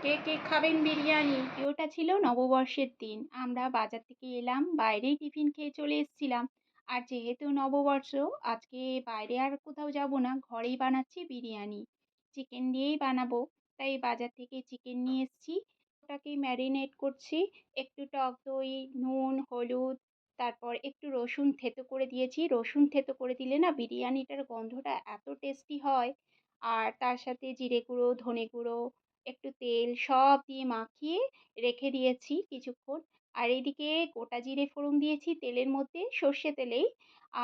কে কে খাবেন বিরিয়ানি? ওটা ছিল নববর্ষের দিন। আমরা বাজার থেকে এলাম, বাইরেই টিফিন খেয়ে চলে এসেছিলাম। আর যেহেতু নববর্ষ, আজকে বাইরে আর কোথাও যাব না, ঘরেই বানাচ্ছি বিরিয়ানি। চিকেন দিয়েই বানাবো। তাই বাজার থেকে চিকেন নিয়ে এসেছি। ওটাকে ম্যারিনেট করছি। একটু টক দই, নুন, হলুদ, তারপর একটু রসুন থেতো করে দিয়েছি। রসুন থেতো করে দিলে না বিরিয়ানিটার গন্ধটা এত টেস্টি হয়। আর তার সাথে জিরে গুঁড়ো, ধনে গুঁড়ো, একটু তেল সব দিয়ে মাখিয়ে রেখে দিয়েছি কিছুক্ষণ। আর এদিকে গোটা জিরে ফোড়ন দিয়েছি তেলের মধ্যে, সর্ষে তেলেই।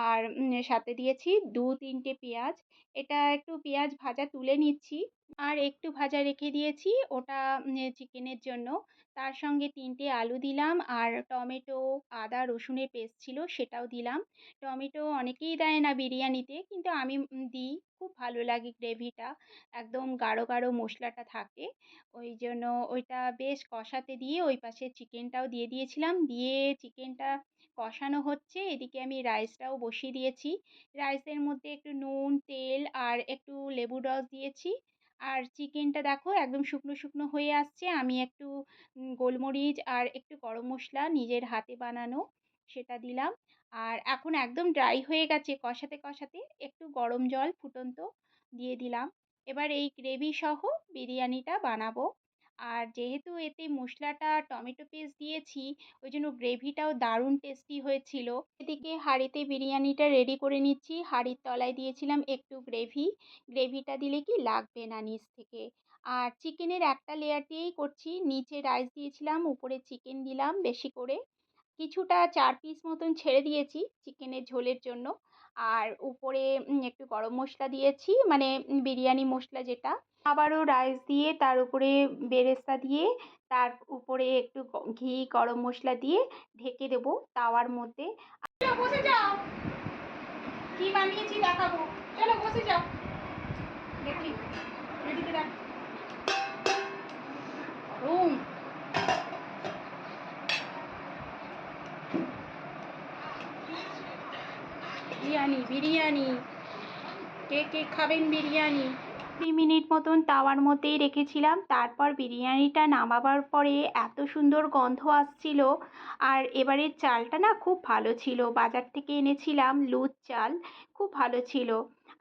আর সাথে দিয়েছি ২-৩ টে পেঁয়াজ। এটা একটু পেঁয়াজ ভাজা তুলে নিচ্ছি। আর একটু ভাজা রেখে দিয়েছি ওটা চিকেনের জন্য। তার সঙ্গে ৩ টে আলু দিলাম আর টমেটো, আদা রসুনের পেস্ট ছিল সেটাও দিলাম। টমেটো অনেকেই দেয় না বিরিয়ানিতে, কিন্তু আমি দিই। খুব ভালো লাগে গ্রেভিটা। একদম গাঢ়, গাঢ় মশলাটা থাকে। ওইজন্য ওইটা বেশ কষাতে দিয়ে ওই পাশে চিকেনটাও দিয়ে দিয়েছিলাম। দিয়ে চিকেনটা কষানো হচ্ছে। এদিকে আমি রাইসটাও বসিয়ে দিয়েছি। রাইসের মধ্যে একটু নুন, তেল আর একটু লেবুর রস দিয়েছি। আর চিকেনটা দেখো একদম শুকনো, শুকনো হয়ে আসছে। আমি একটু গোলমরিচ আর একটু গরম মসলা নিজের হাতে বানানো সেটা দিলাম। আর এখন একদম ড্রাই হয়ে গেছে কষাতে, কষাতে একটু গরম জল ফুটন্ত দিয়ে দিলাম। এবার এই গ্রেভি সহ বিরিয়ানিটা বানাবো। আর যেহেতু এতে মশলাটা টমেটো পেস্ট দিয়েছি, ওইজন্য গ্রেভিটাও দারুণ টেস্টি হয়েছিল। এদিকে হাঁড়িতে বিরিয়ানিটা রেডি করে নিচ্ছি। হাঁড়ির তলায় দিয়েছিলাম একটু গ্রেভি। গ্রেভিটা দিলে কি লাগবে না নিচ থেকে। আর চিকেনের একটা লেয়ার দিয়েই করছি। নিচে রাইস দিয়েছিলাম, উপরে চিকেন দিলাম বেশি করে। কিছুটা ৪ পিস মতন ছেড়ে দিয়েছি চিকেনের ঝোলের জন্য। আর উপরে একটু গরম মসলা দিয়েছি, মানে বিরিয়ানি মসলা যেটা। আবারও রাইস দিয়ে তার উপরে বেরেস্তা দিয়ে, তার উপরে একটু ঘি, গরম মসলা দিয়ে ঢেকে দেবো তাওয়ার মধ্যে। চলো বসে যাও, কি বানিয়েছি দেখাবো। চলো বসে যাও, দেখি এদিকে দেখ। রুম বিরিয়ানি, বিরিয়ানি, কে কে খাবেন বিরিয়ানি? ২ মিনিট মতন তাওয়ার মধ্যেই রেখেছিলাম। তারপর বিরিয়ানিটা নামাবার পরে এত সুন্দর গন্ধ আসছিল। আর এবারের চালটা না খুব ভালো ছিল। বাজার থেকে এনেছিলাম লুজ চাল, খুব ভালো ছিল।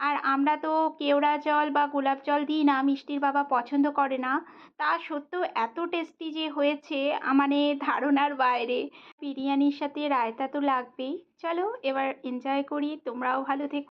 আর আমরা তো কেওড়া জল বা গোলাপ জল দিই না, মিষ্টির বাবা পছন্দ করে না। তা সত্ত্বেও এত টেস্টি যে হয়েছে মানে ধারণার বাইরে। বিরিয়ানির সাথে রায়তা তো লাগবেই। চলো এবার এনজয় করি, তোমরাও ভালো থেকো।